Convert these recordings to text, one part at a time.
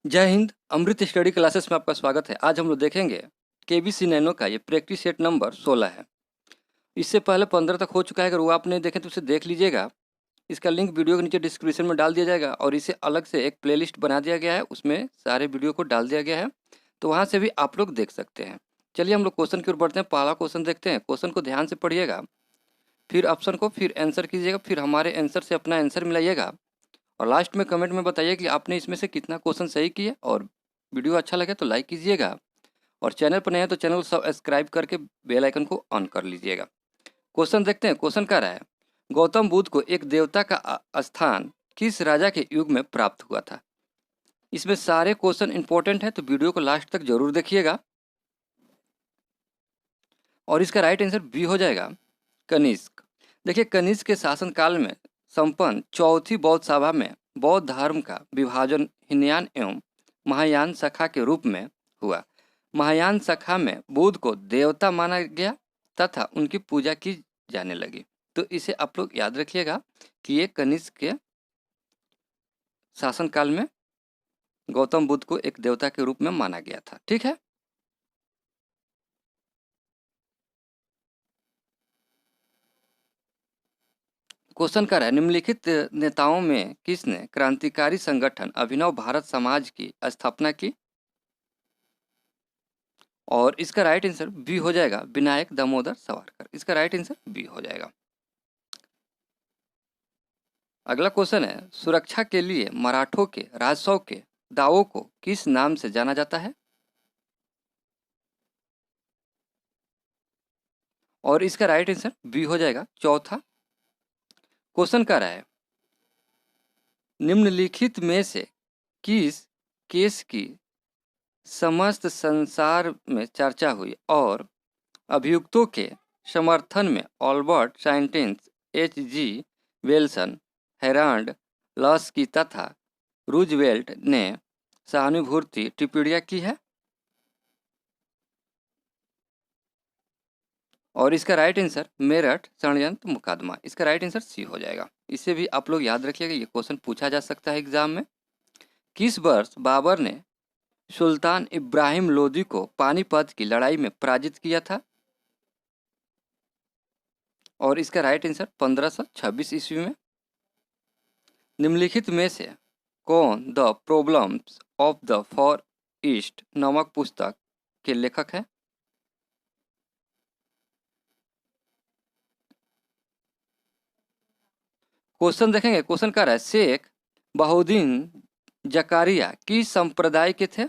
जय हिंद। अमृत study classes में आपका स्वागत है। आज हम लोग देखेंगे केबीसी नैनो का ये प्रैक्टिस सेट नंबर 16 है। इससे पहले 15 तक हो चुका है। अगर वो आप नहीं देखें तो उसे देख लीजिएगा। इसका लिंक वीडियो के नीचे डिस्क्रिप्शन में डाल दिया जाएगा और इसे अलग से एक प्लेलिस्ट बना दिया गया है, उसमें सारे वीडियो को डाल दिया गया है, तो वहाँ से भी आप लोग देख सकते हैं। चलिए हम लोग क्वेश्चन की ओर बढ़ते हैं। पहला क्वेश्चन देखते हैं। क्वेश्चन को ध्यान से पढ़िएगा, फिर ऑप्शन को फिर आंसर कीजिएगा, फिर हमारे आंसर से अपना आंसर मिलाइएगा और लास्ट में कमेंट में बताइए कि आपने इसमें से कितना क्वेश्चन सही किया। और वीडियो अच्छा लगे तो लाइक कीजिएगा और चैनल पर नए हैं तो चैनल को सब्सक्राइब करके बेल आइकन को ऑन कर लीजिएगा। क्वेश्चन देखते हैं। क्वेश्चन कह रहा है, गौतम बुद्ध को एक देवता का स्थान किस राजा के युग में प्राप्त हुआ था। इसमें सारे क्वेश्चन इंपॉर्टेंट है, तो वीडियो को लास्ट तक जरूर देखिएगा। और इसका राइट आंसर बी हो जाएगा, कनिष्क। देखिए, कनिष्क के शासनकाल में संपन्न चौथी बौद्ध सभा में बौद्ध धर्म का विभाजन हीनयान एवं महायान शाखा के रूप में हुआ। महायान शाखा में बुद्ध को देवता माना गया तथा उनकी पूजा की जाने लगी। तो इसे आप लोग याद रखिएगा कि ये कनिष्क के शासनकाल में गौतम बुद्ध को एक देवता के रूप में माना गया था। ठीक है। क्वेश्चन कर रहा है, निम्नलिखित नेताओं में किसने क्रांतिकारी संगठन अभिनव भारत समाज की स्थापना की। और इसका राइट आंसर बी हो जाएगा, विनायक दामोदर सावरकर। इसका राइट आंसर बी हो जाएगा। अगला क्वेश्चन है, सुरक्षा के लिए मराठों के राजस्व के दावों को किस नाम से जाना जाता है। और इसका राइट आंसर बी हो जाएगा, चौथा। क्वेश्चन कर रहा है, निम्नलिखित में से किस केस की समस्त संसार में चर्चा हुई और अभियुक्तों के समर्थन में अल्बर्ट साइंटिन, H.G. वेल्सन, हेराल्ड लॉस्की तथा रूजवेल्ट ने सहानुभूति टिप्पणियां की है। और इसका राइट आंसर मेरठ षड्यंत्र मुकदमा। इसका राइट आंसर सी हो जाएगा। इसे भी आप लोग याद रखिएगा, ये क्वेश्चन पूछा जा सकता है एग्जाम में। किस वर्ष बाबर ने सुल्तान इब्राहिम लोदी को पानीपत की लड़ाई में पराजित किया था। और इसका राइट आंसर 1526 ईस्वी में। निम्नलिखित में से कौन the problems of the for east नामक पुस्तक के लेखक हैं। क्वेश्चन देखेंगे। क्वेश्चन कह रहा है, शेख बहुद्दीन जकारिया किस संप्रदाय के थे।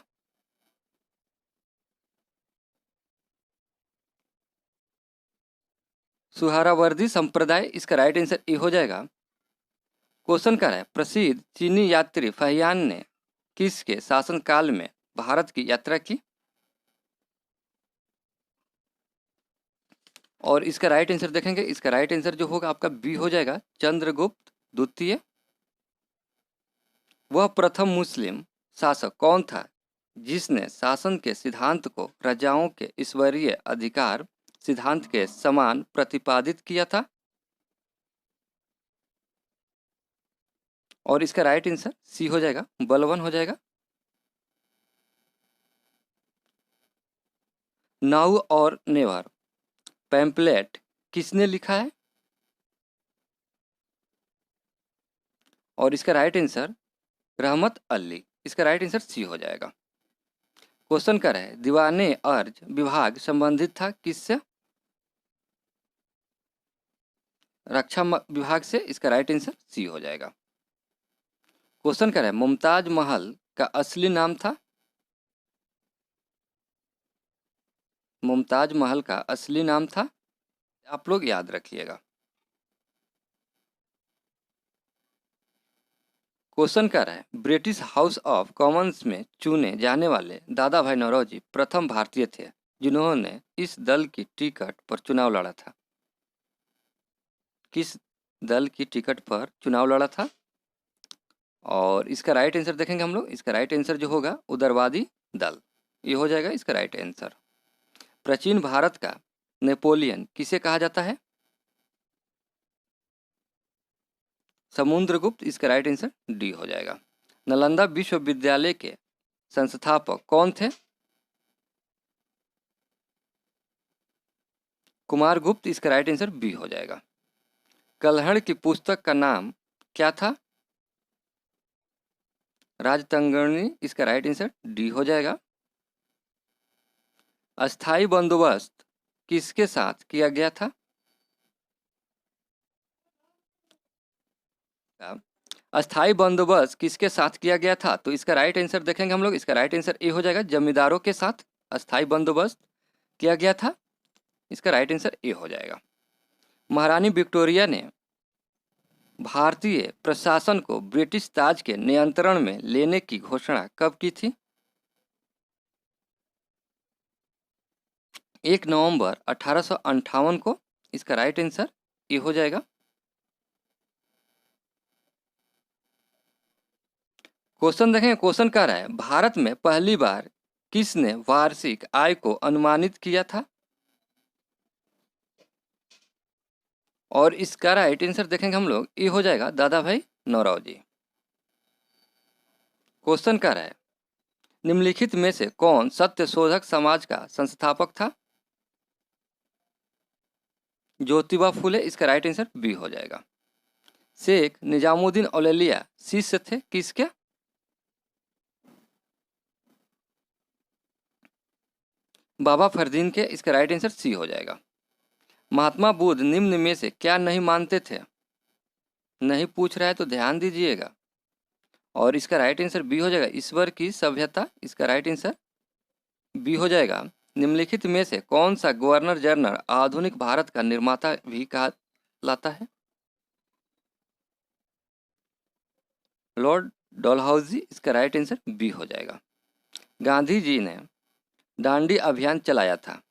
सुहरावर्दी संप्रदाय। इसका राइट आंसर ए हो जाएगा। क्वेश्चन कह रहा है, प्रसिद्ध चीनी यात्री फहियान ने किसके शासनकाल में भारत की यात्रा की। और इसका राइट आंसर देखेंगे। इसका राइट आंसर जो होगा आपका बी हो जाएगा, चंद्रगुप्त द्वितीय। वह प्रथम मुस्लिम शासक कौन था जिसने शासन के सिद्धांत को राजाओं के ईश्वरीय अधिकार सिद्धांत के समान प्रतिपादित किया था। और इसका राइट आंसर सी हो जाएगा, बलवन हो जाएगा। नाउ और नेवर पैम्पलेट किसने लिखा है। और इसका राइट आंसर रहमत अली। इसका राइट आंसर सी हो जाएगा। क्वेश्चन कर है, दीवाने अर्ज विभाग संबंधित था किससे। रक्षा विभाग से। इसका राइट आंसर सी हो जाएगा। क्वेश्चन कर है, मुमताज महल का असली नाम था। मुमताज महल का असली नाम था, आप लोग याद रखिएगा। क्वेश्चन कर रहा है, ब्रिटिश हाउस ऑफ कॉमन्स में चुने जाने वाले दादा भाई नौरोजी प्रथम भारतीय थे जिन्होंने इस दल की टिकट पर चुनाव लड़ा था। किस दल की टिकट पर चुनाव लड़ा था। और इसका राइट आंसर देखेंगे हम लोग। इसका राइट आंसर जो होगा, उदारवादी दल। ये हो जाएगा इसका राइट आंसर। प्राचीन भारत का नेपोलियन किसे कहा जाता है। समुद्रगुप्त। इसका राइट आंसर डी हो जाएगा। नालंदा विश्वविद्यालय के संस्थापक कौन थे? कुमार गुप्त, इसका राइट आंसर बी हो जाएगा। कल्हड़ की पुस्तक का नाम क्या था? राजतंगणी, इसका राइट आंसर डी हो जाएगा। अस्थाई बंदोबस्त किसके साथ किया गया था? अस्थाई बंदोबस्त किसके साथ किया गया था? तो इसका राइट आंसर देखेंगे हम लोग, इसका राइट आंसर ए हो जाएगा। जमींदारों के साथ अस्थाई बंदोबस्त किया गया था, इसका राइट आंसर ए हो जाएगा। महारानी विक्टोरिया ने भारतीय प्रशासन को ब्रिटिश ताज के नियंत्रण में लेने की घोषणा कब की थी? 1 नवंबर 1858 को, इसका राइट आंसर ए हो जाएगा। क्वेश्चन देखें, क्वेश्चन कह रहा है भारत में पहली बार किसने वार्षिक आय को अनुमानित किया था? और इसका राइट आंसर देखेंगे हम लोग, ये हो जाएगा दादा भाई नौरोजी। क्वेश्चन कह रहा है निम्नलिखित में से कौन सत्य शोधक समाज का संस्थापक था? ज्योतिबा फूले, इसका राइट आंसर बी हो जाएगा। शेख निजामुद्दीन औलिया शिष्य थे किसके? बाबा फरदीन के, इसका राइट आंसर सी हो जाएगा। महात्मा बुद्ध निम्न में से क्या नहीं मानते थे? नहीं पूछ रहा है तो ध्यान दीजिएगा। और इसका राइट आंसर बी हो जाएगा, ईश्वर की सभ्यता, इसका राइट आंसर बी हो जाएगा। निम्नलिखित में से कौन सा गवर्नर जनरल आधुनिक भारत का निर्माता भी कहा लाता है? लॉर्ड डलहौजी, इसका राइट आंसर बी हो जाएगा। गांधी जी ने दांडी अभियान चलाया था,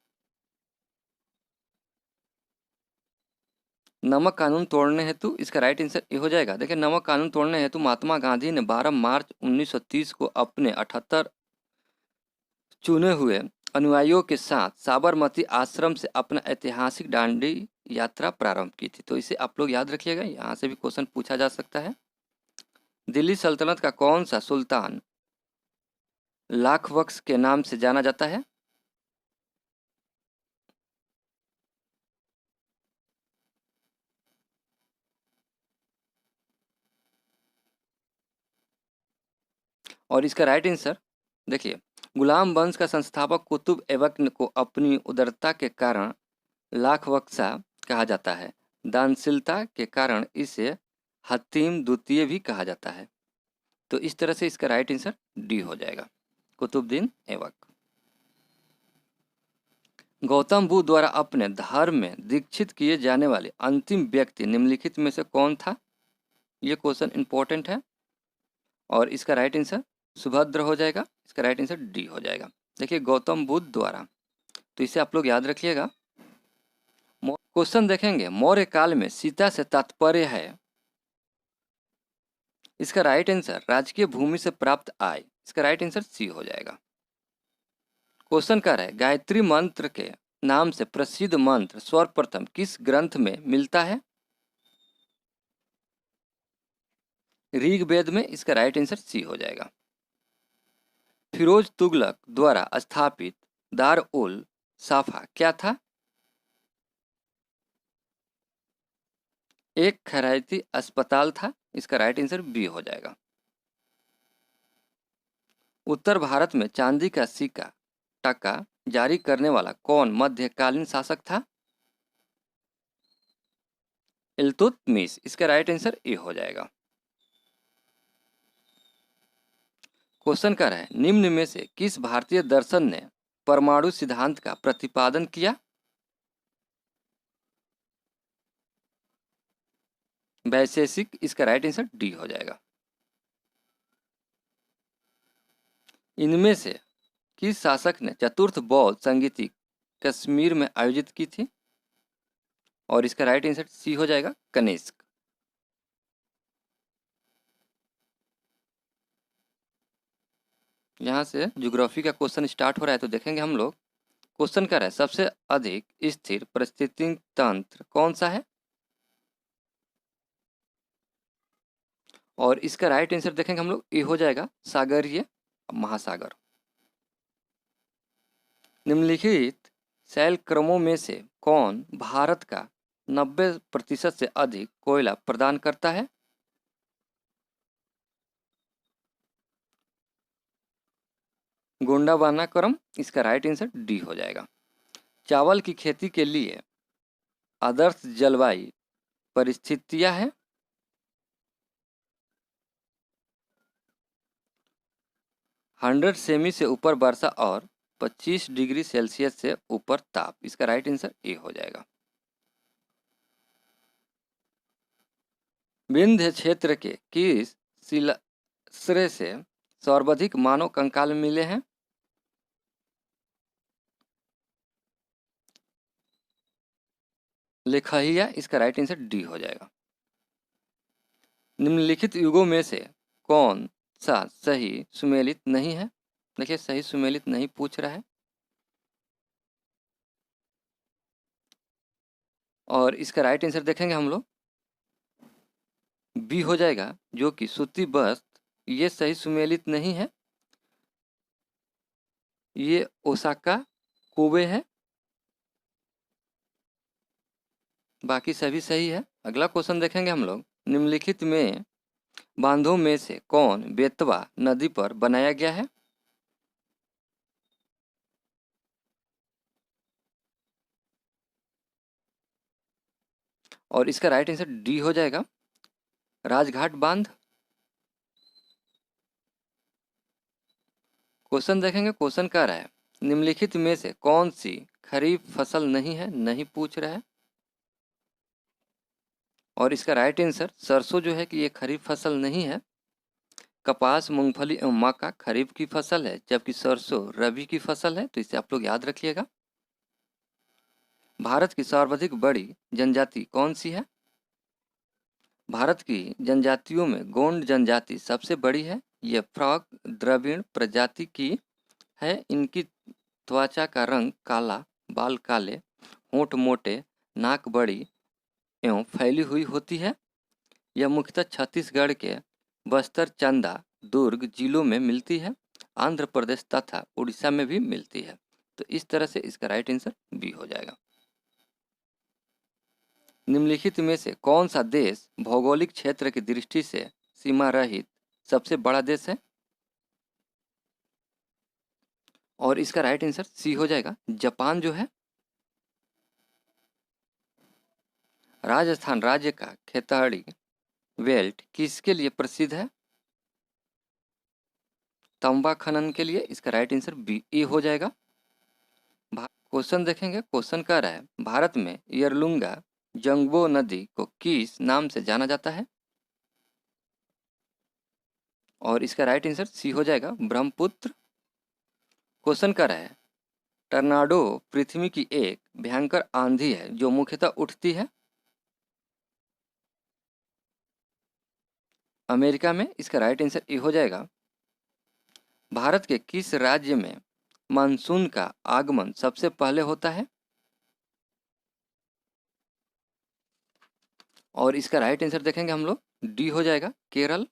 नमक कानून तोड़ने हेतु, इसका राइट आंसर ये हो जाएगा। देखिए नमक कानून तोड़ने हेतु महात्मा गांधी ने 12 मार्च 1930 को अपने 78 चुने हुए अनुयायियों के साथ साबरमती आश्रम से अपना ऐतिहासिक दांडी यात्रा प्रारंभ की थी। तो इसे आप लोग याद रखिएगा, यहाँ से भी क्वेश्चन पूछा जा सकता है। दिल्ली सल्तनत का कौन सा सुल्तान लाख बख्श के नाम से जाना जाता है? और इसका राइट आंसर देखिए, गुलाम वंश का संस्थापक कुतुब ऐबक को अपनी उदारता के कारण लाख बख्शा कहा जाता है। दानशीलता के कारण इसे हतीम द्वितीय भी कहा जाता है। तो इस तरह से इसका राइट आंसर डी हो जाएगा, कुतुबुद्दीन ऐबक। गौतम बुद्ध द्वारा अपने धर्म में दीक्षित किए जाने वाले अंतिम व्यक्ति निम्नलिखित में से कौन था? ये क्वेश्चन इंपॉर्टेंट है। और इसका राइट आंसर सुभद्र हो जाएगा, इसका राइट आंसर डी हो जाएगा। देखिए गौतम बुद्ध द्वारा, तो इसे आप लोग याद रखिएगा। क्वेश्चन देखेंगे मौर्य काल में सीता से तात्पर्य है, इसका राइट आंसर राजकीय भूमि से प्राप्त आय, इसका राइट आंसर सी हो जाएगा। क्वेश्चन कर रहा है गायत्री मंत्र के नाम से प्रसिद्ध मंत्र सर्वप्रथम किस ग्रंथ में मिलता है? ऋग्वेद में, इसका राइट आंसर सी हो जाएगा। फिरोज तुगलक द्वारा स्थापित दार उल साफा क्या था? एक खैराती अस्पताल था, इसका राइट आंसर बी हो जाएगा। उत्तर भारत में चांदी का सिक्का टका जारी करने वाला कौन मध्यकालीन शासक था? इल्तुतमिश, इसका राइट आंसर ए हो जाएगा। क्वेश्चन कर रहा है निम्न में से किस भारतीय दर्शन ने परमाणु सिद्धांत का प्रतिपादन किया? वैशेषिक, इसका राइट आंसर डी हो जाएगा। इनमें से किस शासक ने चतुर्थ बौद्ध संगीति कश्मीर में आयोजित की थी? और इसका राइट आंसर सी हो जाएगा, कनिष्क। यहाँ से ज्योग्राफी का क्वेश्चन स्टार्ट हो रहा है, तो देखेंगे हम लोग। क्वेश्चन कर रहा है सबसे अधिक स्थिर परिस्थिति तंत्र कौन सा है? और इसका राइट आंसर देखेंगे हम लोग, ये हो जाएगा सागरीय महासागर। निम्नलिखित शैल क्रमों में से कौन भारत का 90% से अधिक कोयला प्रदान करता है? गोंडावाना क्रम, इसका राइट आंसर डी हो जाएगा। चावल की खेती के लिए आदर्श जलवायु परिस्थितियां हैं। 100 सेमी से ऊपर वर्षा और 25 डिग्री सेल्सियस से ऊपर ताप, इसका राइट आंसर ए हो जाएगा। विंध्य क्षेत्र के किस शिलाश्रय से सर्वाधिक मानव कंकाल मिले हैं? लेखहिया, इसका राइट आंसर डी हो जाएगा। निम्नलिखित युगों में से कौन सा सही सुमेलित नहीं है? देखिए, सही सुमेलित नहीं पूछ रहा है, और इसका राइट आंसर देखेंगे हम लोग, बी हो जाएगा, जो कि सूती वस्त्र। ये सही सुमेलित नहीं है, ये ओसाका कोबे है, बाकी सभी सही है। अगला क्वेश्चन देखेंगे हम लोग। निम्नलिखित में बांधों में से कौन बेतवा नदी पर बनाया गया है? और इसका राइट आंसर डी हो जाएगा, राजघाट बांध। क्वेश्चन देखेंगे, क्वेश्चन कह रहा है निम्नलिखित में से कौन सी खरीफ फसल नहीं है, नहीं पूछ रहा है। और इसका राइट आंसर सरसों जो है कि ये खरीफ फसल नहीं है। कपास, मूंगफली एवं मक्का खरीफ की फसल है, जबकि सरसों रबी की फसल है, तो इसे आप लोग याद रखिएगा। भारत की सर्वाधिक बड़ी जनजाति कौन सी है? भारत की जनजातियों में गोंड जनजाति सबसे बड़ी है। यह फ्रॉग द्रविड़ प्रजाति की है। इनकी त्वचा का रंग काला, बाल काले, होंठ मोटे, नाक बड़ी एवं फैली हुई होती है। यह मुख्यतः छत्तीसगढ़ के बस्तर, चंदा, दुर्ग जिलों में मिलती है। आंध्र प्रदेश तथा उड़ीसा में भी मिलती है। तो इस तरह से इसका राइट आंसर बी हो जाएगा। निम्नलिखित में से कौन सा देश भौगोलिक क्षेत्र की दृष्टि से सीमा रहित सबसे बड़ा देश है? और इसका राइट आंसर सी हो जाएगा, जापान जो है। राजस्थान राज्य का खेताड़ी बेल्ट किसके लिए प्रसिद्ध है? तांबा खनन के लिए। इसका राइट आंसर बी ए हो जाएगा। क्वेश्चन देखेंगे, क्वेश्चन कह रहा है भारत में यरलुंगा जंगबो नदी को किस नाम से जाना जाता है? और इसका राइट आंसर सी हो जाएगा, ब्रह्मपुत्र। क्वेश्चन कर रहा है टर्नाडो पृथ्वी की एक भयंकर आंधी है जो मुख्यतः उठती है अमेरिका में। इसका राइट आंसर ए हो जाएगा। भारत के किस राज्य में मानसून का आगमन सबसे पहले होता है? और इसका राइट आंसर देखेंगे हम लोग, डी हो जाएगा, केरल।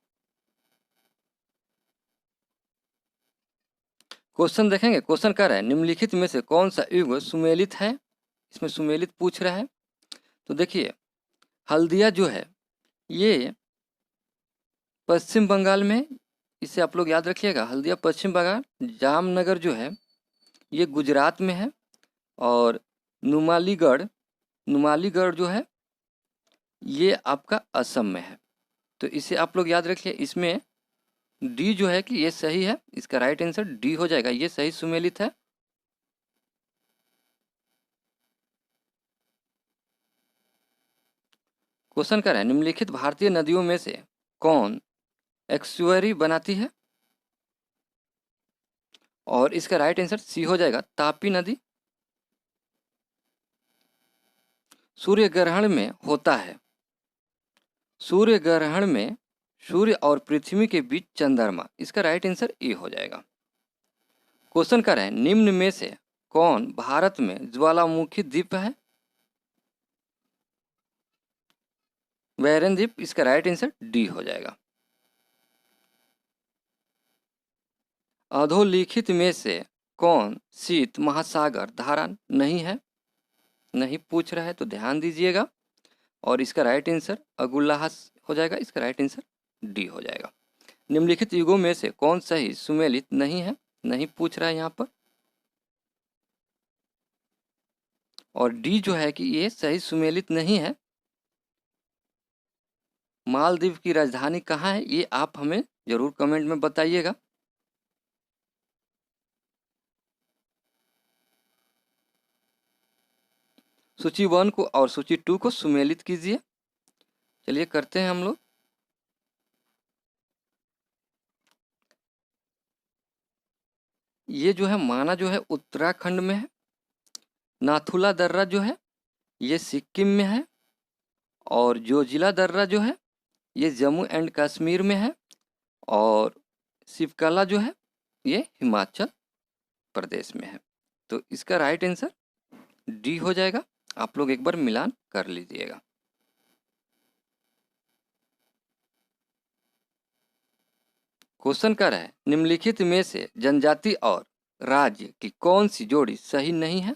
क्वेश्चन देखेंगे, क्वेश्चन कर रहा है निम्नलिखित में से कौन सा युग सुमेलित है? इसमें सुमेलित पूछ रहा है। तो देखिए, हल्दिया जो है ये पश्चिम बंगाल में, इसे आप लोग याद रखिएगा, हल्दिया पश्चिम बंगाल। जामनगर जो है ये गुजरात में है। और नुमालीगढ़, नुमालीगढ़ जो है ये आपका असम में है। तो इसे आप लोग याद रखिए। इसमें डी जो है कि ये सही है, इसका राइट आंसर डी हो जाएगा, ये सही सुमेलित है। क्वेश्चन कर रहा है निम्नलिखित भारतीय नदियों में से कौन एक्सुअरी बनाती है? और इसका राइट आंसर सी हो जाएगा, तापी नदी। सूर्य ग्रहण में होता है, सूर्य ग्रहण में सूर्य और पृथ्वी के बीच चंद्रमा। इसका राइट आंसर ए हो जाएगा। क्वेश्चन कर रहे हैं निम्न में से कौन भारत में ज्वालामुखी द्वीप है? बैरन द्वीप। इसका राइट आंसर डी हो जाएगा। अधोलिखित में से कौन शीत महासागर धारा नहीं है? नहीं पूछ रहा है तो ध्यान दीजिएगा। और इसका राइट आंसर अगुल्लाह हो जाएगा। इसका राइट आंसर डी हो जाएगा। निम्नलिखित युगों में से कौन सही सुमेलित नहीं है? नहीं पूछ रहा है यहाँ पर। और डी जो है कि ये सही सुमेलित नहीं है। मालदीव की राजधानी कहाँ है, ये आप हमें जरूर कमेंट में बताइएगा। सूची 1 को और सूची 2 को सुमेलित कीजिए। चलिए करते हैं हम लोग। ये जो है माना जो है उत्तराखंड में है। नाथुला दर्रा जो है ये सिक्किम में है। और जोजिला दर्रा जो है ये जम्मू एंड कश्मीर में है। और शिवकला जो है ये हिमाचल प्रदेश में है। तो इसका राइट आंसर डी हो जाएगा। आप लोग एक बार मिलान कर लीजिएगा। क्वेश्चन कर रहा है निम्नलिखित में से जनजाति और राज्य की कौन सी जोड़ी सही नहीं है?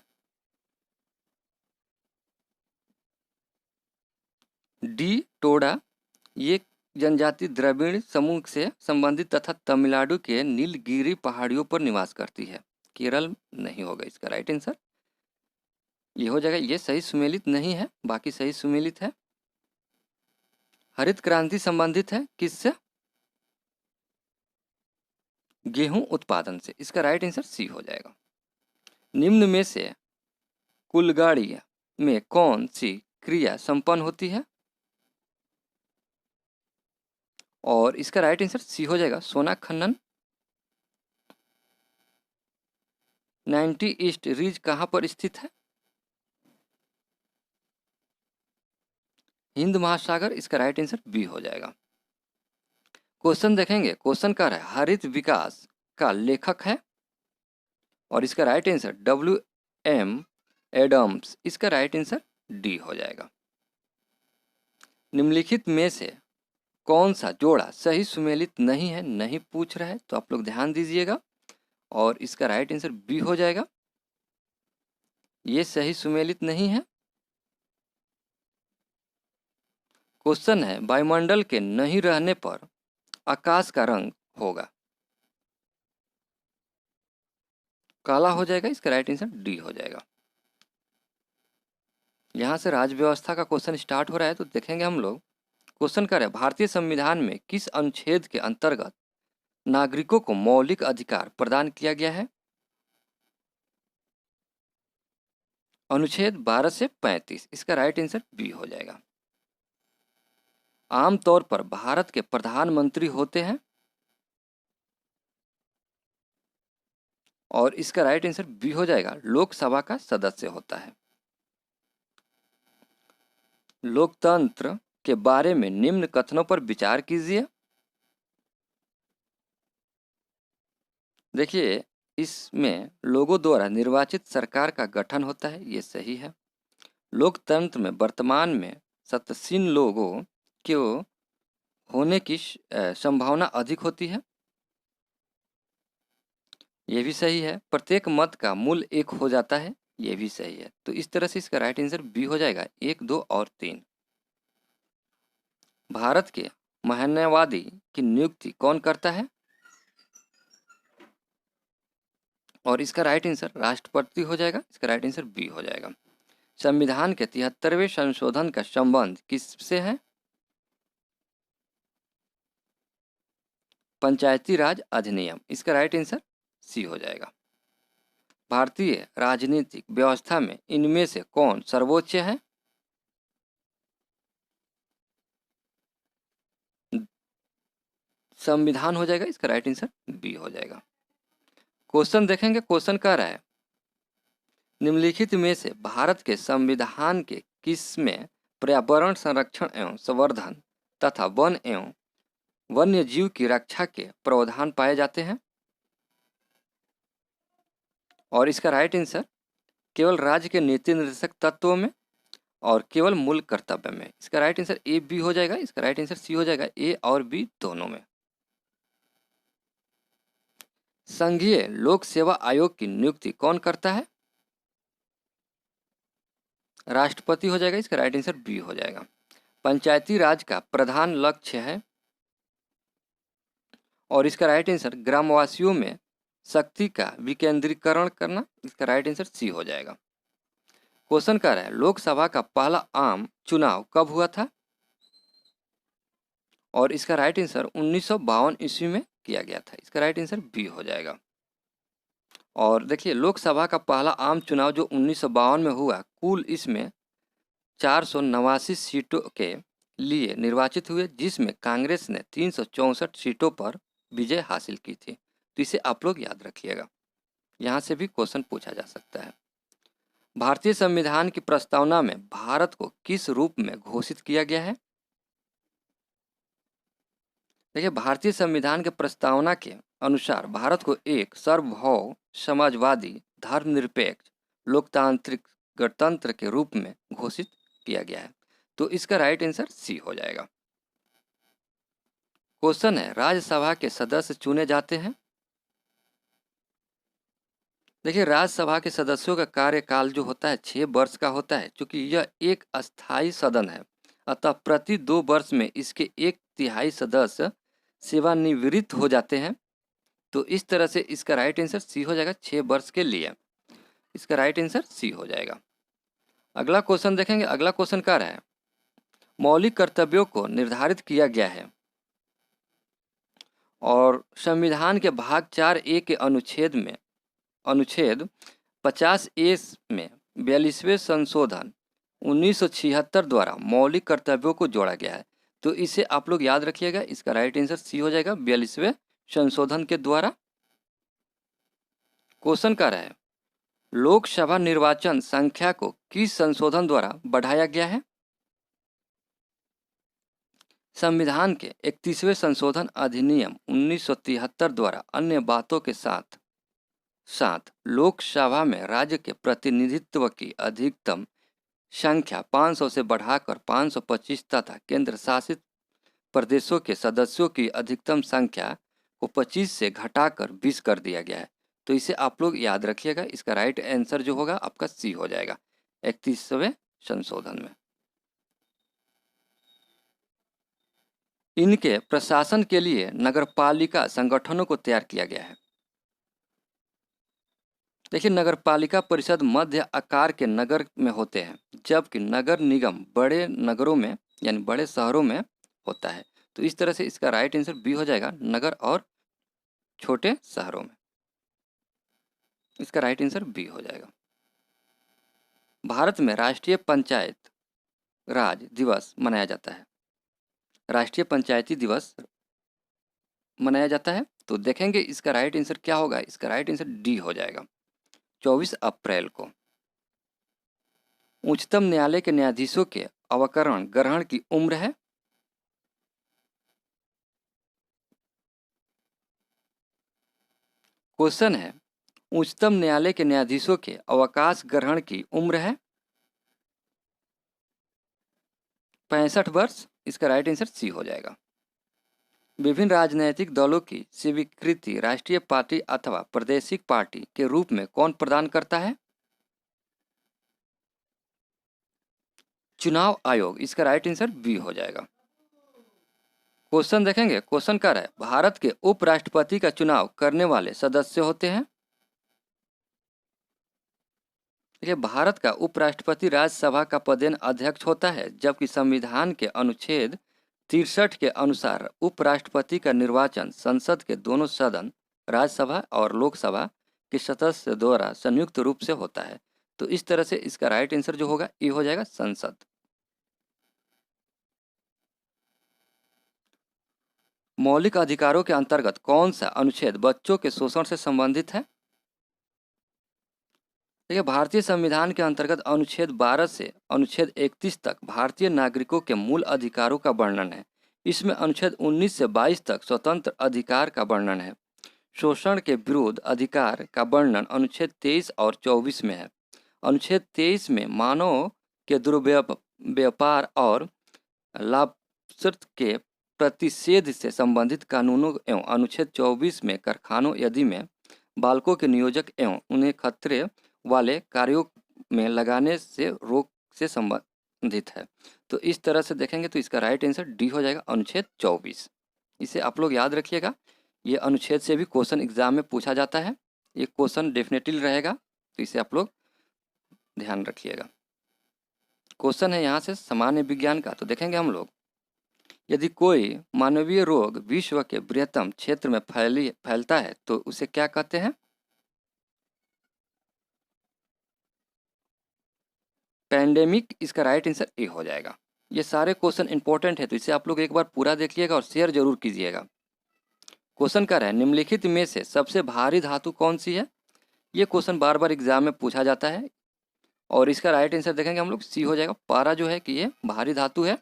डी टोडा ये जनजाति द्रविड़ समूह से संबंधित तथा तमिलनाडु के नीलगिरी पहाड़ियों पर निवास करती है। केरल नहीं होगा इसका राइट आंसर। ये हो जाएगा। ये सही सुमेलित नहीं है, बाकी सही सुमेलित है। हरित क्रांति संबंधित है किससे? गेहूं उत्पादन से। इसका राइट आंसर सी हो जाएगा। निम्न में से कुलगाड़ी में कौन सी क्रिया संपन्न होती है? और इसका राइट आंसर सी हो जाएगा सोना खनन। 90 ईस्ट रिज कहाँ पर स्थित है? हिंद महासागर। इसका राइट आंसर बी हो जाएगा। क्वेश्चन देखेंगे। क्वेश्चन का है हरित विकास का लेखक है। और इसका राइट आंसर WM एडम्स। इसका राइट आंसर डी हो जाएगा। निम्नलिखित में से कौन सा जोड़ा सही सुमेलित नहीं है? नहीं पूछ रहा है तो आप लोग ध्यान दीजिएगा। और इसका राइट आंसर बी हो जाएगा। ये सही सुमेलित नहीं है। क्वेश्चन है वायुमंडल के नहीं रहने पर आकाश का रंग होगा काला हो जाएगा। इसका राइट आंसर डी हो जाएगा। यहाँ से राज्य व्यवस्था का क्वेश्चन स्टार्ट हो रहा है तो देखेंगे हम लोग। क्वेश्चन कर रहे हैं भारतीय संविधान में किस अनुच्छेद के अंतर्गत नागरिकों को मौलिक अधिकार प्रदान किया गया है? अनुच्छेद 12 से 35। इसका राइट आंसर बी हो जाएगा। आमतौर पर भारत के प्रधानमंत्री होते हैं। और इसका राइट आंसर बी हो जाएगा लोकसभा का सदस्य होता है। लोकतंत्र के बारे में निम्न कथनों पर विचार कीजिए। देखिए इसमें लोगों द्वारा निर्वाचित सरकार का गठन होता है, ये सही है। लोकतंत्र में वर्तमान में सत्तासीन लोगों के होने की संभावना अधिक होती है, ये भी सही है। प्रत्येक मत का मूल्य 1 हो जाता है, ये भी सही है। तो इस तरह से इसका राइट आंसर बी हो जाएगा 1, 2 और 3। भारत के महान्यायवादी की नियुक्ति कौन करता है? और इसका राइट आंसर राष्ट्रपति हो जाएगा। इसका राइट आंसर बी हो जाएगा। संविधान के 73वें संशोधन का संबंध किससे है? पंचायती राज अधिनियम। इसका राइट आंसर सी हो जाएगा। भारतीय राजनीतिक व्यवस्था में इनमें से कौन सर्वोच्च है? संविधान हो जाएगा। इसका राइट आंसर बी हो जाएगा। क्वेश्चन देखेंगे। क्वेश्चन कह रहा है निम्नलिखित में से भारत के संविधान के किस में पर्यावरण संरक्षण एवं संवर्धन तथा वन एवं वन्य जीव की रक्षा के प्रावधान पाए जाते हैं? और इसका राइट आंसर केवल राज्य के नीति निर्देशक तत्वों में और केवल मूल कर्तव्य में। इसका राइट आंसर ए बी हो जाएगा। इसका राइट आंसर सी हो जाएगा, ए और बी दोनों में। संघीय लोक सेवा आयोग की नियुक्ति कौन करता है? राष्ट्रपति हो जाएगा। इसका राइट आंसर बी हो जाएगा। पंचायती राज का प्रधान लक्ष्य है, और इसका राइट आंसर ग्रामवासियों में शक्ति का विकेंद्रीकरण करना। इसका राइट आंसर सी हो जाएगा। क्वेश्चन कर रहा है लोकसभा का पहला आम चुनाव कब हुआ था? और इसका राइट आंसर 1952 ईस्वी में किया गया था। इसका राइट आंसर बी हो जाएगा। और देखिए लोकसभा का पहला आम चुनाव जो 1952 में हुआ, कुल इसमें 489 सीटों के लिए निर्वाचित हुए, जिसमें कांग्रेस ने 364 सीटों पर विजय हासिल की थी। तो इसे आप लोग याद रखिएगा, यहाँ से भी क्वेश्चन पूछा जा सकता है। भारतीय संविधान की प्रस्तावना में भारत को किस रूप में घोषित किया गया है? देखिए भारतीय संविधान के प्रस्तावना के अनुसार भारत को एक सार्वभौम समाजवादी धर्मनिरपेक्ष लोकतांत्रिक गणतंत्र के रूप में घोषित किया गया है। तो इसका राइट आंसर सी हो जाएगा। क्वेश्चन है राज्यसभा के सदस्य चुने जाते हैं। देखिए राज्यसभा के सदस्यों का कार्यकाल जो होता है 6 वर्ष का होता है। क्योंकि यह एक अस्थायी सदन है, अतः प्रति 2 वर्ष में इसके 1/3 सदस्य सेवानिवृत्त हो जाते हैं। तो इस तरह से इसका राइट आंसर सी हो जाएगा, 6 वर्ष के लिए। इसका राइट आंसर सी हो जाएगा। अगला क्वेश्चन देखेंगे। अगला क्वेश्चन क्या रहा है? मौलिक कर्तव्यों को निर्धारित किया गया है, और संविधान के भाग 4A के अनुच्छेद 50A में 42वें संशोधन 1976 द्वारा मौलिक कर्तव्यों को जोड़ा गया है। तो इसे आप लोग याद रखिएगा। इसका राइट आंसर सी हो जाएगा, 42वें संशोधन के द्वारा। क्वेश्चन क्या रहा है? लोकसभा निर्वाचन संख्या को किस संशोधन द्वारा बढ़ाया गया है? संविधान के 31वें संशोधन अधिनियम 1973 द्वारा अन्य बातों के साथ साथ लोकसभा में राज्य के प्रतिनिधित्व की अधिकतम संख्या 500 से बढ़ाकर 525 तथा केंद्र शासित प्रदेशों के सदस्यों की अधिकतम संख्या को 25 से घटाकर 20 कर दिया गया है। तो इसे आप लोग याद रखिएगा। इसका राइट आंसर जो होगा आपका सी हो जाएगा, 31वें संशोधन में। इनके प्रशासन के लिए नगरपालिका संगठनों को तैयार किया गया है। देखिए नगरपालिका परिषद मध्य आकार के नगर में होते हैं, जबकि नगर निगम बड़े नगरों में यानी बड़े शहरों में होता है। तो इस तरह से इसका राइट आंसर बी हो जाएगा, नगर और छोटे शहरों में। इसका राइट आंसर बी हो जाएगा। भारत में राष्ट्रीय पंचायत राज दिवस मनाया जाता है। राष्ट्रीय पंचायती दिवस मनाया जाता है। तो देखेंगे इसका राइट आंसर क्या होगा। इसका राइट आंसर डी हो जाएगा, 24 अप्रैल को। उच्चतम न्यायालय के न्यायाधीशों के अवकरण ग्रहण की उम्र है? क्वेश्चन है उच्चतम न्यायालय के न्यायाधीशों के अवकाश ग्रहण की उम्र है 65 वर्ष। इसका राइट आंसर सी हो जाएगा। विभिन्न राजनीतिक दलों की स्वीकृति राष्ट्रीय पार्टी अथवा प्रादेशिक पार्टी के रूप में कौन प्रदान करता है? चुनाव आयोग। इसका राइट आंसर बी हो जाएगा। क्वेश्चन देखेंगे। क्वेश्चन क्या है? भारत के उपराष्ट्रपति का चुनाव करने वाले सदस्य होते हैं। देखिए भारत का उपराष्ट्रपति राज्यसभा का पदेन अध्यक्ष होता है, जबकि संविधान के अनुच्छेद 63 के अनुसार उपराष्ट्रपति का निर्वाचन संसद के दोनों सदन राज्यसभा और लोकसभा के सदस्य द्वारा संयुक्त रूप से होता है। तो इस तरह से इसका राइट आंसर जो होगा ये हो जाएगा संसद। मौलिक अधिकारों के अंतर्गत कौन सा अनुच्छेद बच्चों के शोषण से संबंधित है? देखिए भारतीय संविधान के अंतर्गत अनुच्छेद 12 से अनुच्छेद 31 तक भारतीय नागरिकों के मूल अधिकारों का वर्णन है। इसमें अनुच्छेद 19 से 22 तक स्वतंत्र अधिकार का वर्णन है। शोषण के विरुद्ध अधिकार का वर्णन अनुच्छेद 23 और 24 में है। अनुच्छेद 23 में मानव के दुर्व्यापार और लाभस्पर्ध के प्रतिषेध से संबंधित कानूनों एवं अनुच्छेद 24 में कारखानों आदि में बालकों के नियोजक एवं उन्हें खतरे वाले कार्यों में लगाने से रोक से संबंधित है। तो इस तरह से देखेंगे तो इसका राइट आंसर डी हो जाएगा, अनुच्छेद 24। इसे आप लोग याद रखिएगा, ये अनुच्छेद से भी क्वेश्चन एग्जाम में पूछा जाता है, ये क्वेश्चन डेफिनेटली रहेगा, तो इसे आप लोग ध्यान रखिएगा। क्वेश्चन है यहाँ से सामान्य विज्ञान का, तो देखेंगे हम लोग, यदि कोई मानवीय रोग विश्व के बृहत्तम क्षेत्र में फैलता है तो उसे क्या कहते हैं? पैंडेमिक। इसका राइट आंसर ए हो जाएगा। ये सारे क्वेश्चन इंपॉर्टेंट है, तो इसे आप लोग एक बार पूरा देख लिएगा और शेयर जरूर कीजिएगा। क्वेश्चन कर रहा है, निम्नलिखित में से सबसे भारी धातु कौन सी है? ये क्वेश्चन बार बार एग्जाम में पूछा जाता है और इसका राइट आंसर देखेंगे हम लोग, सी हो जाएगा। पारा जो है कि ये भारी धातु है।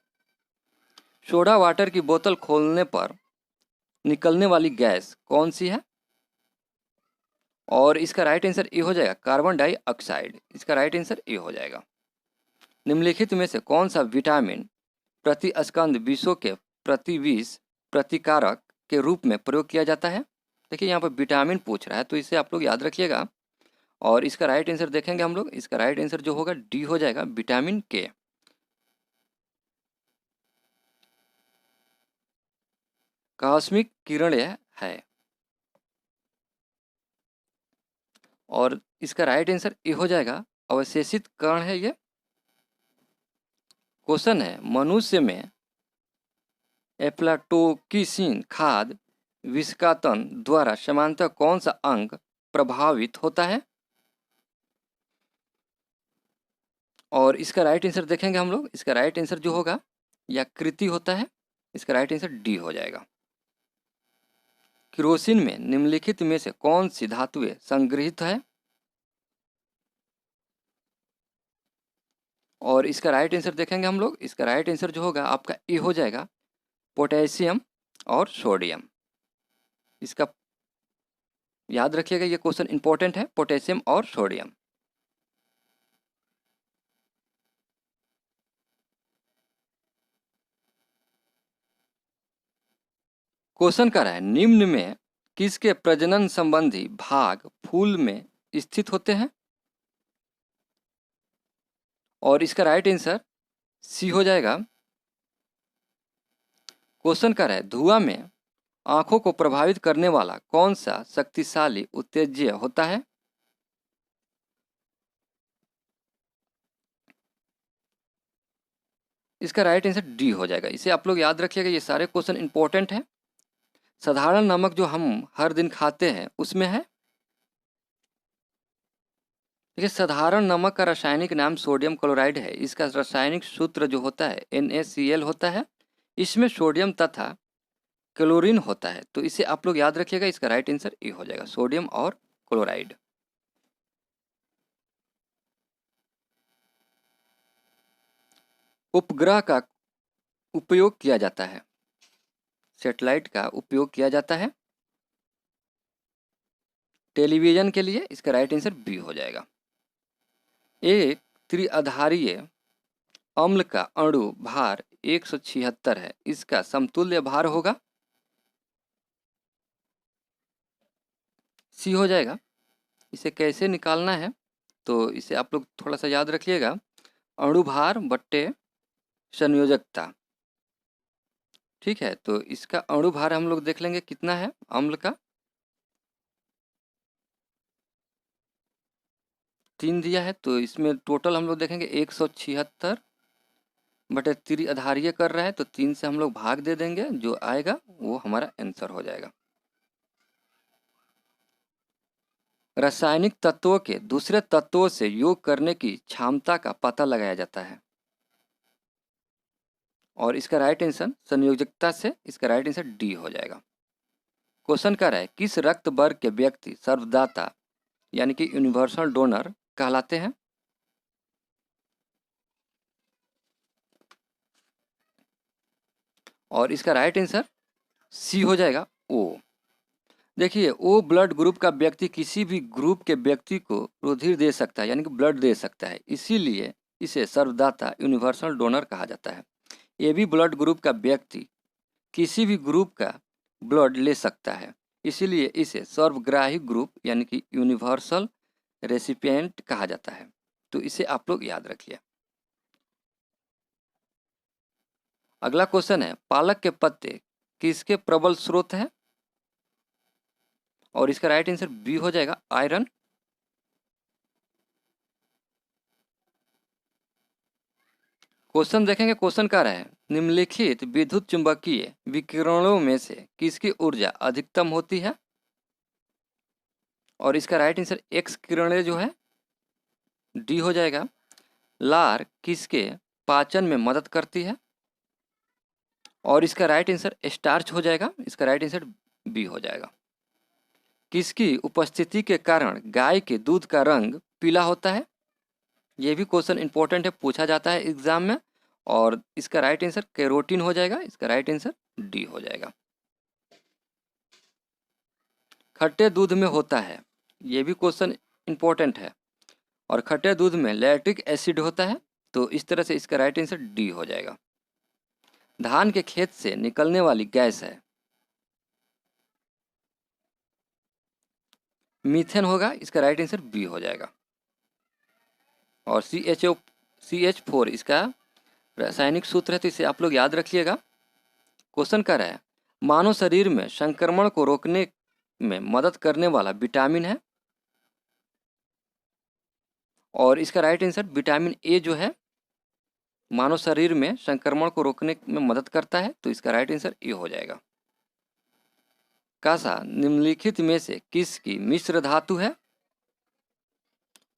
सोडा वाटर की बोतल खोलने पर निकलने वाली गैस कौन सी है? और इसका राइट आंसर ए हो जाएगा, कार्बन डाइऑक्साइड। इसका राइट आंसर ए हो जाएगा। निम्नलिखित में से कौन सा विटामिन प्रति स्कंद विषों के प्रति विष प्रतिकारक के रूप में प्रयोग किया जाता है? देखिए यहाँ पर विटामिन पूछ रहा है, तो इसे आप लोग याद रखिएगा और इसका राइट आंसर देखेंगे हम लोग, इसका राइट आंसर जो होगा डी हो जाएगा, विटामिन के। कॉस्मिक किरण है और इसका राइट आंसर ए हो जाएगा, अवशेषित कण है ये। क्वेश्चन है, मनुष्य में एफ्लाटोक्सिन खाद्य विषकातन द्वारा समानतः कौन सा अंग प्रभावित होता है? और इसका राइट आंसर देखेंगे हम लोग, इसका राइट आंसर जो होगा या कृति होता है, इसका राइट आंसर डी हो जाएगा। केरोसिन में निम्नलिखित में से कौन सी धातुएं संग्रहित है? और इसका राइट आंसर देखेंगे हम लोग, इसका राइट आंसर जो होगा आपका ए हो जाएगा, पोटेशियम और सोडियम। इसका याद रखिएगा, ये क्वेश्चन इंपॉर्टेंट है, पोटेशियम और सोडियम। क्वेश्चन कर रहा है, निम्न में किसके प्रजनन संबंधी भाग फूल में स्थित होते हैं? और इसका राइट आंसर सी हो जाएगा। क्वेश्चन कर रहा है, धुआं में आंखों को प्रभावित करने वाला कौन सा शक्तिशाली उत्तेज्य होता है? इसका राइट आंसर डी हो जाएगा। इसे आप लोग याद रखिएगा, ये सारे क्वेश्चन इंपॉर्टेंट हैं। साधारण नमक जो हम हर दिन खाते हैं उसमें है, देखिए साधारण नमक का रासायनिक नाम सोडियम क्लोराइड है। इसका रासायनिक सूत्र जो होता है NaCl होता है। इसमें सोडियम तथा क्लोरीन होता है, तो इसे आप लोग याद रखिएगा, इसका राइट आंसर ए हो जाएगा, सोडियम और क्लोराइड। उपग्रह का उपयोग किया जाता है, सैटेलाइट का उपयोग किया जाता है टेलीविजन के लिए। इसका राइट आंसर बी हो जाएगा। एक त्रिआधारीय अम्ल का अणु भार 176 है, इसका समतुल्य भार होगा, सी हो जाएगा। इसे कैसे निकालना है, तो इसे आप लोग थोड़ा सा याद रखिएगा, अणु भार बट्टे संयोजकता। ठीक है, तो इसका अणु भार हम लोग देख लेंगे कितना है अम्ल का, 3 दिया है, तो इसमें टोटल हम लोग देखेंगे 176 बटे त्रिआधारीय कर रहा है, तो 3 से हम लोग भाग दे देंगे, जो आएगा वो हमारा आंसर हो जाएगा। रासायनिक तत्वों के दूसरे तत्वों से योग करने की क्षमता का पता लगाया जाता है और इसका राइट आंसर संयोजकता से, इसका राइट आंसर डी हो जाएगा। क्वेश्चन कर रहा है, किस रक्त वर्ग के व्यक्ति सर्वदाता यानी कि यूनिवर्सल डोनर कहलाते हैं? और इसका राइट आंसर सी हो जाएगा, ओ। देखिए, ओ ब्लड ग्रुप का व्यक्ति किसी भी ग्रुप के व्यक्ति को रुधिर दे सकता है, यानी कि ब्लड दे सकता है, इसीलिए इसे सर्वदाता यूनिवर्सल डोनर कहा जाता है। ए बी ब्लड ग्रुप का व्यक्ति किसी भी ग्रुप का ब्लड ले सकता है, इसीलिए इसे सर्वग्राही ग्रुप यानी कि यूनिवर्सल रेसिपिएंट कहा जाता है। तो इसे आप लोग याद रखिए। अगला क्वेश्चन है, पालक के पत्ते किसके प्रबल स्रोत है? और इसका राइट आंसर बी हो जाएगा, आयरन। क्वेश्चन देखेंगे, क्वेश्चन कह रहा है निम्नलिखित विद्युत चुंबकीय विकिरणों में से किसकी ऊर्जा अधिकतम होती है? और इसका राइट आंसर एक्स किरणें जो है डी हो जाएगा। लार किसके पाचन में मदद करती है? और इसका राइट आंसर स्टार्च हो जाएगा, इसका राइट आंसर बी हो जाएगा। किसकी उपस्थिति के कारण गाय के दूध का रंग पीला होता है? ये भी क्वेश्चन इंपॉर्टेंट है, पूछा जाता है एग्जाम में। और इसका राइट आंसर कैरोटीन हो जाएगा, इसका राइट आंसर डी हो जाएगा। खट्टे दूध में होता है, ये भी क्वेश्चन इंपॉर्टेंट है। और खट्टे दूध में लैक्टिक एसिड होता है, तो इस तरह से इसका राइट आंसर डी हो जाएगा। धान के खेत से निकलने वाली गैस है, मीथेन होगा, इसका राइट आंसर बी हो जाएगा। और CH4 इसका रासायनिक सूत्र है, तो इसे आप लोग याद रखिएगा। क्वेश्चन कर रहा है मानव शरीर में संक्रमण को रोकने में मदद करने वाला विटामिन है? और इसका राइट आंसर विटामिन ए जो है मानव शरीर में संक्रमण को रोकने में मदद करता है, तो इसका राइट आंसर ए हो जाएगा। कासा निम्नलिखित में से किसकी मिश्र धातु है?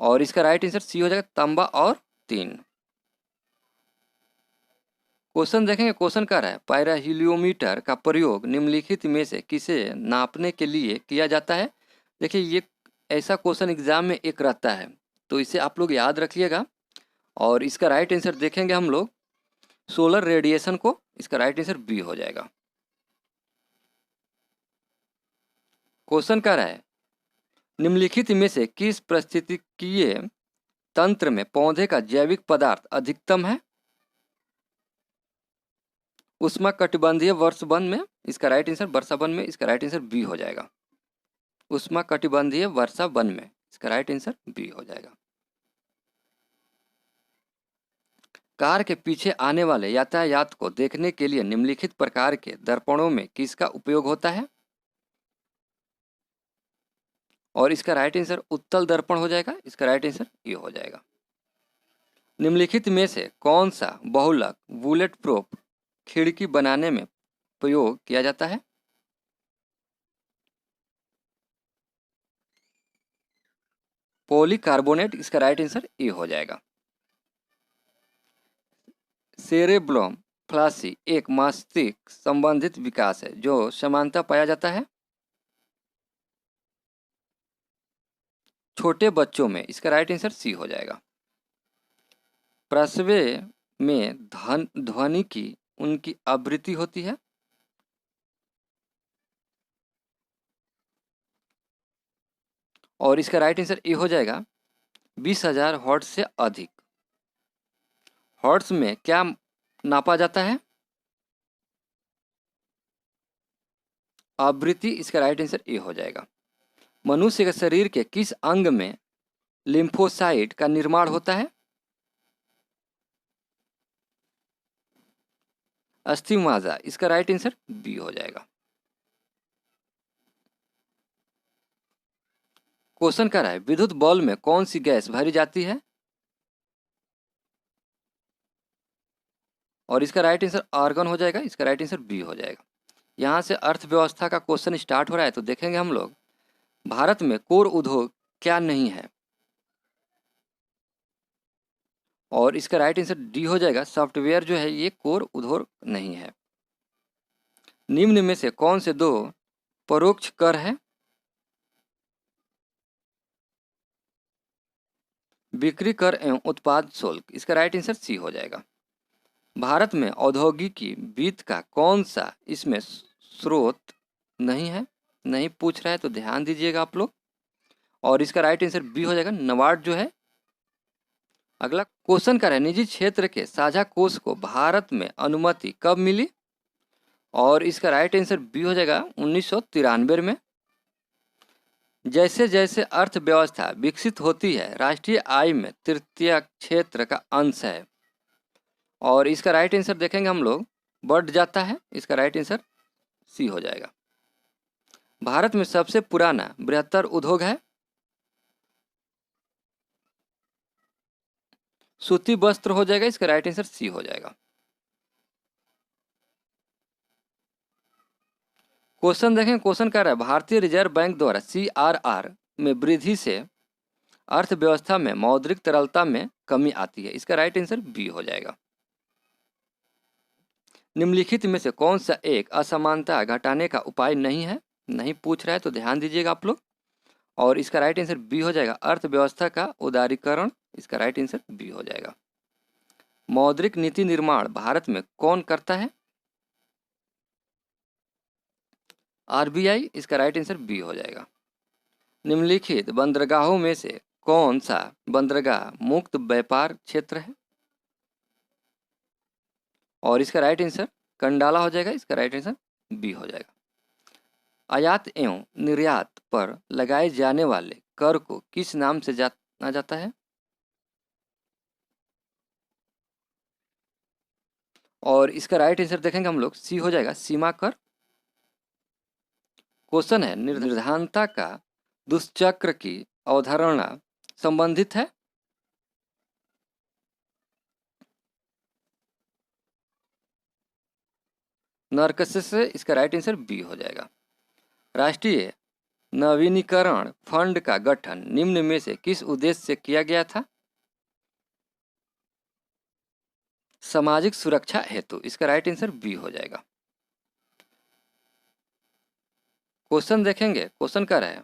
और इसका राइट आंसर सी हो जाएगा, तांबा और तीन। क्वेश्चन देखेंगे, क्वेश्चन कह रहा है पायराहीलियोमीटर का प्रयोग निम्नलिखित में से किसे नापने के लिए किया जाता है? देखिए, ये ऐसा क्वेश्चन एग्जाम में एक रहता है, तो इसे आप लोग याद रखिएगा। और इसका राइट आंसर देखेंगे हम लोग सोलर रेडिएशन को, इसका राइट आंसर बी हो जाएगा। क्वेश्चन कह रहा है निम्नलिखित में से किस पारिस्थितिकीय तंत्र में पौधे का जैविक पदार्थ अधिकतम है? उष्णकटिबंधीय वर्षावन में, इसका राइट आंसर वर्षावन में, इसका राइट आंसर बी हो जाएगा। उष्णकटिबंधीय वर्षावन में, इसका राइट आंसर बी हो जाएगा। कार के पीछे आने वाले यातायात को देखने के लिए निम्नलिखित प्रकार के दर्पणों में किसका उपयोग होता है? और इसका राइट आंसर उत्तल दर्पण हो जाएगा, इसका राइट आंसर ये हो जाएगा। निम्नलिखित में से कौन सा बहुलक बुलेट प्रूफ खिड़की बनाने में प्रयोग किया जाता है? पॉलीकार्बोनेट, इसका राइट आंसर ए हो जाएगा। सेरेब्रम फ्लासी एक मस्तिष्क संबंधित विकास है जो समानता पाया जाता है छोटे बच्चों में, इसका राइट आंसर सी हो जाएगा। प्रसव में ध्वनि की उनकी आवृत्ति होती है? और इसका राइट आंसर ए हो जाएगा 20,000 हर्ट्ज से अधिक। हर्ट्ज में क्या नापा जाता है? आवृत्ति, इसका राइट आंसर ए हो जाएगा। मनुष्य के शरीर के किस अंग में लिम्फोसाइट का निर्माण होता है? अस्थि मज्जा, इसका राइट आंसर बी हो जाएगा। क्वेश्चन कर रहा है विद्युत बल्ब में कौन सी गैस भरी जाती है? और इसका राइट आंसर आर्गन हो जाएगा, इसका राइट आंसर बी हो जाएगा। यहाँ से अर्थव्यवस्था का क्वेश्चन स्टार्ट हो रहा है, तो देखेंगे हम लोग भारत में कोर उद्योग क्या नहीं है? और इसका राइट आंसर डी हो जाएगा, सॉफ्टवेयर जो है ये कोर उद्योग नहीं है। निम्न में से कौन से दो परोक्ष कर है? बिक्री कर एवं उत्पाद शुल्क, इसका राइट आंसर सी हो जाएगा। भारत में औद्योगिकी वित्त का कौन सा इसमें स्रोत नहीं है? नहीं पूछ रहा है, तो ध्यान दीजिएगा आप लोग। और इसका राइट आंसर बी हो जाएगा, नबार्ड जो है। अगला क्वेश्चन कर रहा है निजी क्षेत्र के साझा कोष को भारत में अनुमति कब मिली? और इसका राइट आंसर बी हो जाएगा 1993 में। जैसे जैसे अर्थव्यवस्था विकसित होती है, राष्ट्रीय आय में तृतीय क्षेत्र का अंश है। और इसका राइट आंसर देखेंगे हम लोग, बढ़ जाता है। इसका राइट आंसर सी हो जाएगा। भारत में सबसे पुराना बृहत्तर उद्योग है, सूती वस्त्र हो जाएगा। इसका राइट आंसर सी हो जाएगा। क्वेश्चन देखें, क्वेश्चन कह रहा है भारतीय रिजर्व बैंक द्वारा CRR में वृद्धि से अर्थव्यवस्था में मौद्रिक तरलता में कमी आती है। इसका राइट आंसर बी हो जाएगा। निम्नलिखित में से कौन सा एक असमानता घटाने का उपाय नहीं है? नहीं पूछ रहा है तो ध्यान दीजिएगा आप लोग। और इसका राइट आंसर बी हो जाएगा, अर्थव्यवस्था का उदारीकरण। इसका राइट आंसर बी हो जाएगा। मौद्रिक नीति निर्माण भारत में कौन करता है? RBI। इसका राइट आंसर बी हो जाएगा। निम्नलिखित बंदरगाहों में से कौन सा बंदरगाह मुक्त व्यापार क्षेत्र है? और इसका राइट आंसर कंडाला हो जाएगा। इसका राइट आंसर बी हो जाएगा। आयात एवं निर्यात पर लगाए जाने वाले कर को किस नाम से जाना जाता है? और इसका राइट आंसर देखेंगे हम लोग, सी हो जाएगा, सीमा कर। क्वेश्चन है निर्धारणता का दुष्चक्र की अवधारणा संबंधित है? नरकस से। इसका राइट आंसर बी हो जाएगा। राष्ट्रीय नवीनीकरण फंड का गठन निम्न में से किस उद्देश्य से किया गया था? सामाजिक सुरक्षा हेतु। इसका राइट आंसर बी हो जाएगा। क्वेश्चन देखेंगे, क्वेश्चन कर रहा है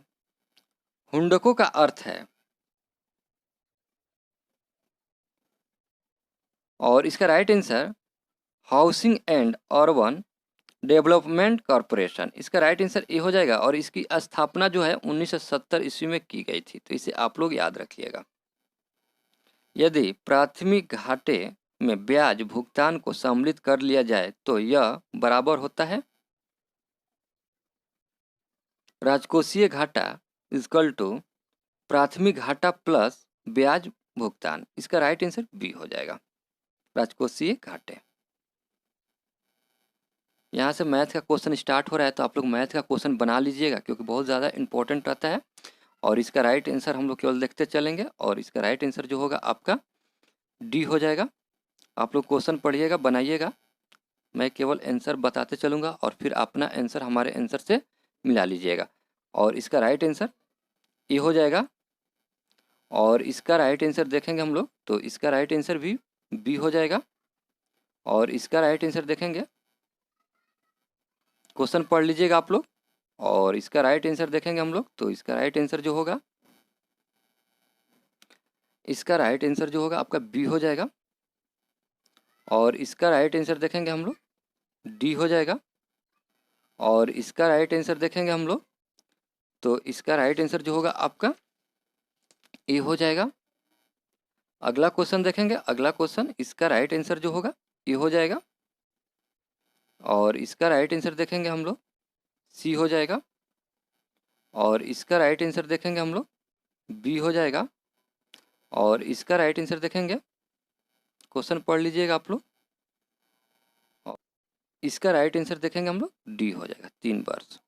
हुंडको का अर्थ है, और इसका right answer housing and urban development corporation. इसका राइट आंसर ए हो जाएगा। और इसकी स्थापना जो है 1970 ईस्वी में की गई थी, तो इसे आप लोग याद रखिएगा। यदि प्राथमिक घाटे में ब्याज भुगतान को सम्मिलित कर लिया जाए तो यह बराबर होता है राजकोषीय घाटा इक्वल टू प्राथमिक घाटा प्लस ब्याज भुगतान। इसका राइट आंसर बी हो जाएगा, राजकोषीय घाटे। यहाँ से मैथ का क्वेश्चन स्टार्ट हो रहा है, तो आप लोग मैथ का क्वेश्चन बना लीजिएगा क्योंकि बहुत ज़्यादा इंपॉर्टेंट रहता है। और इसका राइट आंसर हम लोग केवल देखते चलेंगे, और इसका राइट आंसर जो होगा आपका डी हो जाएगा। आप लोग क्वेश्चन पढ़िएगा, बनाइएगा, मैं केवल आंसर बताते चलूँगा और फिर अपना आंसर हमारे आंसर से मिला लीजिएगा। और इसका राइट आंसर ए हो जाएगा। और इसका राइट आंसर देखेंगे हम लोग, तो इसका राइट आंसर भी बी हो जाएगा। और इसका राइट आंसर देखेंगे, क्वेश्चन पढ़ लीजिएगा आप लोग। और इसका राइट आंसर देखेंगे हम लोग, तो इसका राइट आंसर जो होगा, इसका राइट आंसर जो होगा आपका बी हो जाएगा। और इसका राइट आंसर देखेंगे हम लोग, डी हो जाएगा। और इसका राइट आंसर देखेंगे हम लोग, तो इसका राइट आंसर जो होगा आपका ए हो जाएगा। अगला क्वेश्चन देखेंगे, अगला क्वेश्चन, इसका राइट आंसर जो होगा ए हो जाएगा। और इसका राइट आंसर देखेंगे हम लोग, सी हो जाएगा। और इसका राइट आंसर देखेंगे हम लोग, बी हो जाएगा। और इसका राइट आंसर देखेंगे, क्वेश्चन पढ़ लीजिएगा आप लोग। इसका राइट आंसर देखेंगे हम लोग, डी हो जाएगा, 3 वर्ष।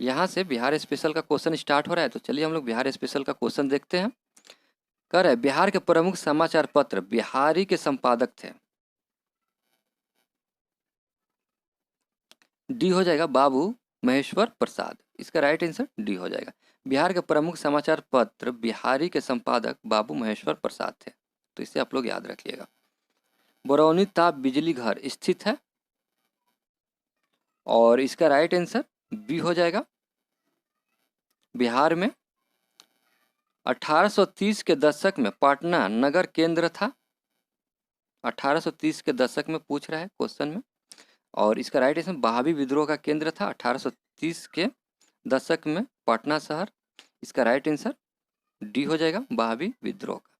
यहाँ से बिहार स्पेशल का क्वेश्चन स्टार्ट हो रहा है, तो चलिए हम लोग बिहार स्पेशल का क्वेश्चन देखते हैं। कह रहे बिहार के प्रमुख समाचार पत्र बिहारी के संपादक थे। डी हो जाएगा, बाबू महेश्वर प्रसाद। इसका राइट आंसर डी हो जाएगा। बिहार के प्रमुख समाचार पत्र बिहारी के संपादक बाबू महेश्वर प्रसाद थे, तो इसे आप लोग याद रखिएगा। बरौनी ताप बिजली घर स्थित है, और इसका राइट आंसर बी हो जाएगा। बिहार में 1830 के दशक में पटना नगर केंद्र था। 1830 के दशक में पूछ रहा है क्वेश्चन में। और इसका राइट आंसर बहावी विद्रोह का केंद्र था 1830 के दशक में पटना शहर। इसका राइट आंसर डी हो जाएगा, बहावी विद्रोह का।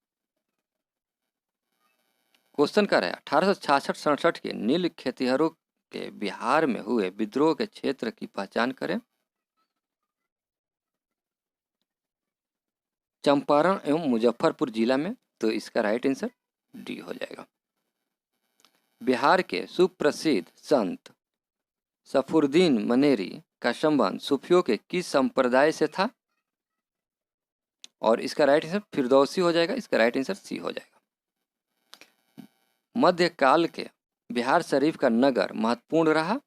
क्वेश्चन कर रहा है 1866-67 के नील खेतिहरों के बिहार में हुए विद्रोह के क्षेत्र की पहचान करें। चंपारण एवं मुजफ्फरपुर जिला में। तो इसका राइट आंसर डी हो जाएगा। बिहार के सुप्रसिद्ध संत सफुरुद्दीन मनेरी का संबंध सूफियों के किस संप्रदाय से था? और इसका राइट आंसर फिरदौसी हो जाएगा। इसका राइट आंसर सी हो जाएगा। मध्यकाल के बिहार शरीफ का नगर महत्वपूर्ण रहा।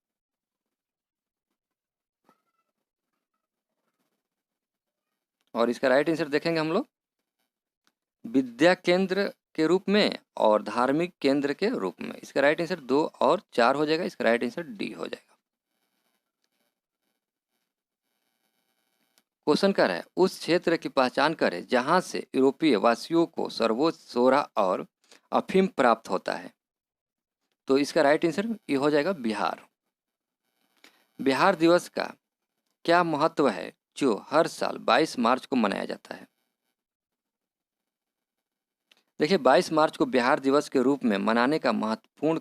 और इसका राइट आंसर देखेंगे हम लोग विद्या केंद्र के रूप में और धार्मिक केंद्र के रूप में। इसका राइट आंसर 2 और 4 हो जाएगा। इसका राइट आंसर डी हो जाएगा। क्वेश्चन कर रहा है उस क्षेत्र की पहचान करें जहां से यूरोपीय वासियों को सर्वोच्च सोरा और अफीम प्राप्त होता है। तो इसका राइट आंसर ये हो जाएगा बिहार। बिहार दिवस का क्या महत्व है जो हर साल 22 मार्च को मनाया जाता है? देखिए 22 मार्च को बिहार दिवस के रूप में मनाने का महत्वपूर्ण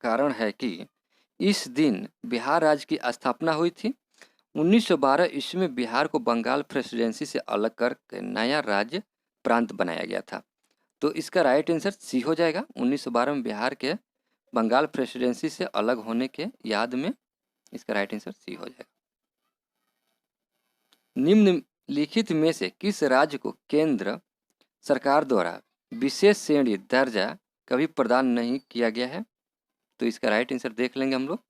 कारण है कि इस दिन बिहार राज्य की स्थापना हुई थी। 1912 ईस्वी में बिहार को बंगाल प्रेसिडेंसी से अलग करके नया राज्य प्रांत बनाया गया था। तो इसका राइट आंसर सी हो जाएगा। 1912 में बिहार के बंगाल प्रेसिडेंसी से अलग होने के याद में इसका राइट आंसर सी हो जाएगा। निम्नलिखित में से किस राज्य को केंद्र सरकार द्वारा विशेष श्रेणी दर्जा कभी प्रदान नहीं किया गया है? तो इसका राइट आंसर देख लेंगे हम लोग।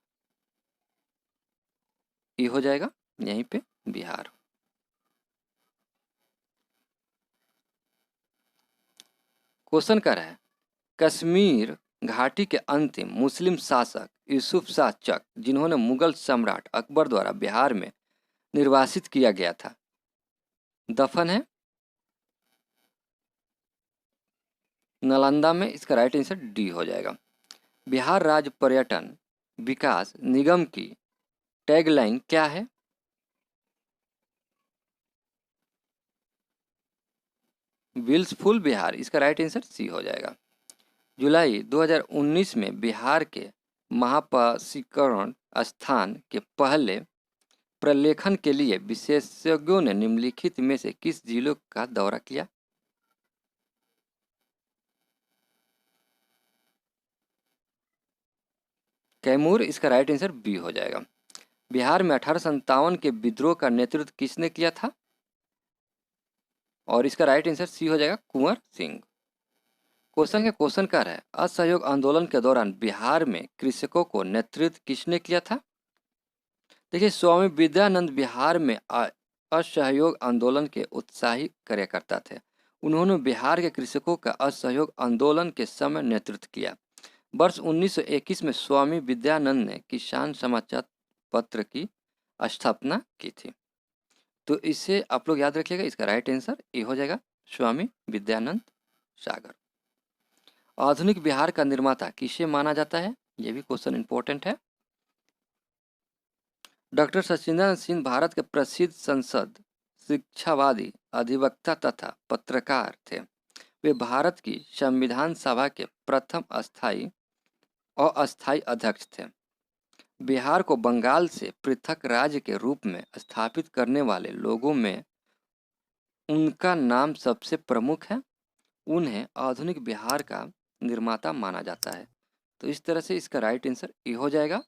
ये हो जाएगा यहीं पे बिहार। क्वेश्चन कर रहा है कश्मीर घाटी के अंतिम मुस्लिम शासक यूसुफ शाह चक जिन्होंने मुगल सम्राट अकबर द्वारा बिहार में निर्वासित किया गया था दफन है नालंदा में। इसका राइट आंसर डी हो जाएगा। बिहार राज्य पर्यटन विकास निगम की टैगलाइन क्या है? विल्सफुल बिहार। इसका राइट आंसर सी हो जाएगा। जुलाई 2019 में बिहार के महापाशीकरण स्थान के पहले प्रलेखन के लिए विशेषज्ञों ने निम्नलिखित में से किस जिलों का दौरा किया? कैमूर। इसका राइट आंसर बी हो जाएगा। बिहार में 1857 के विद्रोह का नेतृत्व किसने किया था? और इसका राइट आंसर सी हो जाएगा कुंवर सिंह। क्वेश्चन कर है असहयोग आंदोलन के दौरान बिहार में कृषकों को नेतृत्व किसने किया था? देखिए स्वामी विद्यानंद बिहार में असहयोग आंदोलन के उत्साही कार्यकर्ता थे। उन्होंने बिहार के कृषकों का असहयोग आंदोलन के समय नेतृत्व किया। वर्ष 1921 में स्वामी विद्यानंद ने किसान समाचार पत्र की स्थापना की थी। तो इसे आप लोग याद रखिएगा। इसका राइट आंसर ये हो जाएगा स्वामी विद्यानंद सागर। आधुनिक बिहार का निर्माता किसे माना जाता है? यह भी क्वेश्चन इंपॉर्टेंट है। डॉक्टर सचिंद्र सिंह भारत के प्रसिद्ध संसद शिक्षावादी अधिवक्ता तथा पत्रकार थे। वे भारत की संविधान सभा के प्रथम अस्थायी और अस्थायी अध्यक्ष थे। बिहार को बंगाल से पृथक राज्य के रूप में स्थापित करने वाले लोगों में उनका नाम सबसे प्रमुख है। उन्हें आधुनिक बिहार का निर्माता माना जाता है। तो इस तरह से इसका राइट आंसर ये हो जाएगा।